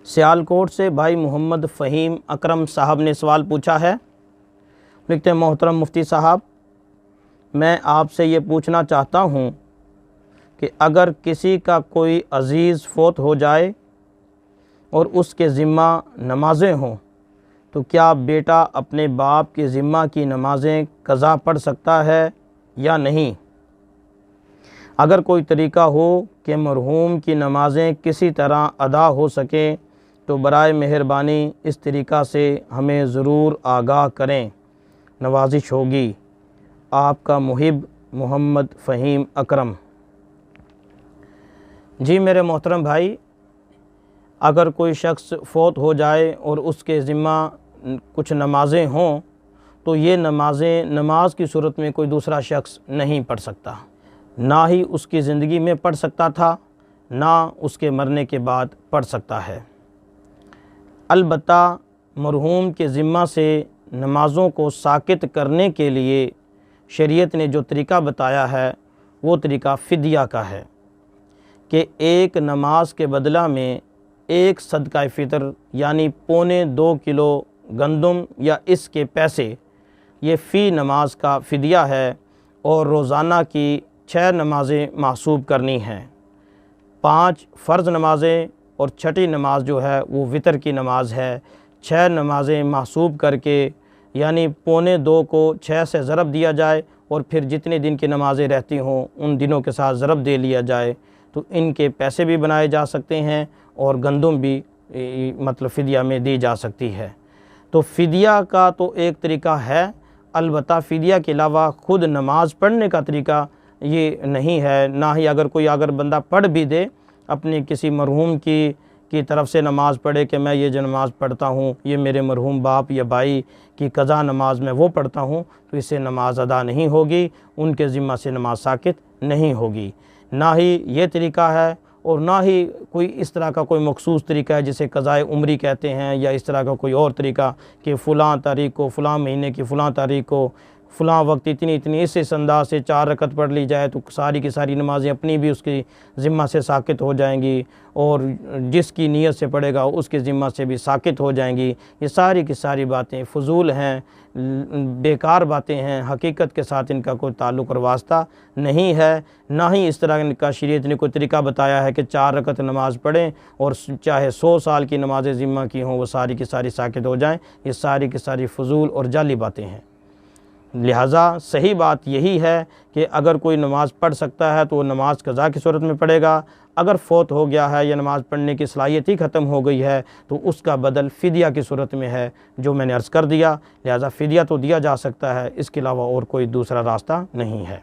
سیالکوٹ سے بھائی محمد فہیم اکرم صاحب نے سوال پوچھا ہے۔ لکھتے ہیں محترم مفتی صاحب، میں آپ سے یہ پوچھنا چاہتا ہوں کہ اگر کسی کا کوئی عزیز فوت ہو جائے اور اس کے ذمہ نمازیں ہوں تو کیا بیٹا اپنے باپ کے ذمہ کی نمازیں قضا پڑھ سکتا ہے یا نہیں؟ اگر کوئی طریقہ ہو کہ مرحوم کی نمازیں کسی طرح ادا ہو سکیں تو برائے مہربانی اس طریقہ سے ہمیں ضرور آگاہ کریں، نوازش ہوگی۔ آپ کا محب محمد فہیم اکرم۔ جی میرے محترم بھائی، اگر کوئی شخص فوت ہو جائے اور اس کے ذمہ کچھ نمازیں ہوں تو یہ نمازیں نماز کی صورت میں کوئی دوسرا شخص نہیں پڑھ سکتا، نہ ہی اس کی زندگی میں پڑھ سکتا تھا، نہ اس کے مرنے کے بعد پڑھ سکتا ہے۔ البتہ مرحوم کے ذمہ سے نمازوں کو ساقط کرنے کے لیے شریعت نے جو طریقہ بتایا ہے وہ طریقہ فدیہ کا ہے کہ ایک نماز کے بدلہ میں ایک صدقہ فطر یعنی 2.25 کلو گندم یا اس کے پیسے، یہ فی نماز کا فدیہ ہے، اور روزانہ کی 6 نمازیں محسوب کرنی ہیں، 5 فرض نمازیں اور چھٹی نماز جو ہے وہ وتر کی نماز ہے۔ 6 نمازیں محسوب کر کے یعنی 2.25 کو 6 سے ضرب دیا جائے اور پھر جتنے دن کی نمازیں رہتی ہوں ان دنوں کے ساتھ ضرب دے لیا جائے تو ان کے پیسے بھی بنائے جا سکتے ہیں اور گندم بھی مطلب فدیہ میں دی جا سکتی ہے۔ تو فدیہ کا تو ایک طریقہ ہے، البتہ فدیہ کے علاوہ خود نماز پڑھنے کا طریقہ یہ نہیں ہے، نہ ہی اگر بندہ پڑھ بھی دے اپنے کسی مرحوم کی طرف سے نماز پڑھے کہ میں یہ جو نماز پڑھتا ہوں یہ میرے مرحوم باپ یا بھائی کی قضا نماز میں وہ پڑھتا ہوں، تو اس سے نماز ادا نہیں ہوگی، ان کے ذمہ سے نماز ساقط نہیں ہوگی۔ نہ ہی یہ طریقہ ہے اور نہ ہی کوئی اس طرح کا کوئی مخصوص طریقہ ہے جسے قضائے عمری کہتے ہیں، یا اس طرح کا کوئی اور طریقہ کہ فلاں تاریخ کو، فلاں مہینے کی فلاں تاریخ کو، فلاں وقت اتنی اس انداز سے 4 رکعت پڑھ لی جائے تو ساری کی ساری نمازیں اپنی بھی اس کی ذمہ سے ساقط ہو جائیں گی، اور جس کی نیت سے پڑھے گا اس کے ذمہ سے بھی ساقط ہو جائیں گی۔ یہ ساری کی ساری باتیں فضول ہیں، بیکار باتیں ہیں، حقیقت کے ساتھ ان کا کوئی تعلق اور واسطہ نہیں ہے۔ نہ ہی اس طرح کا شریعت نے کوئی طریقہ بتایا ہے کہ 4 رکعت نماز پڑھیں اور چاہے 100 سال کی نمازیں ذمہ کی ہوں وہ ساری کی ساری ساقط ہو جائیں۔ یہ ساری کی ساری فضول اور جعلی باتیں ہیں۔ لہٰذا صحیح بات یہی ہے کہ اگر کوئی نماز پڑھ سکتا ہے تو وہ نماز قضا کی صورت میں پڑھے گا، اگر فوت ہو گیا ہے یا نماز پڑھنے کی صلاحیت ہی ختم ہو گئی ہے تو اس کا بدل فدیہ کی صورت میں ہے جو میں نے عرض کر دیا۔ لہٰذا فدیہ تو دیا جا سکتا ہے، اس کے علاوہ اور کوئی دوسرا راستہ نہیں ہے۔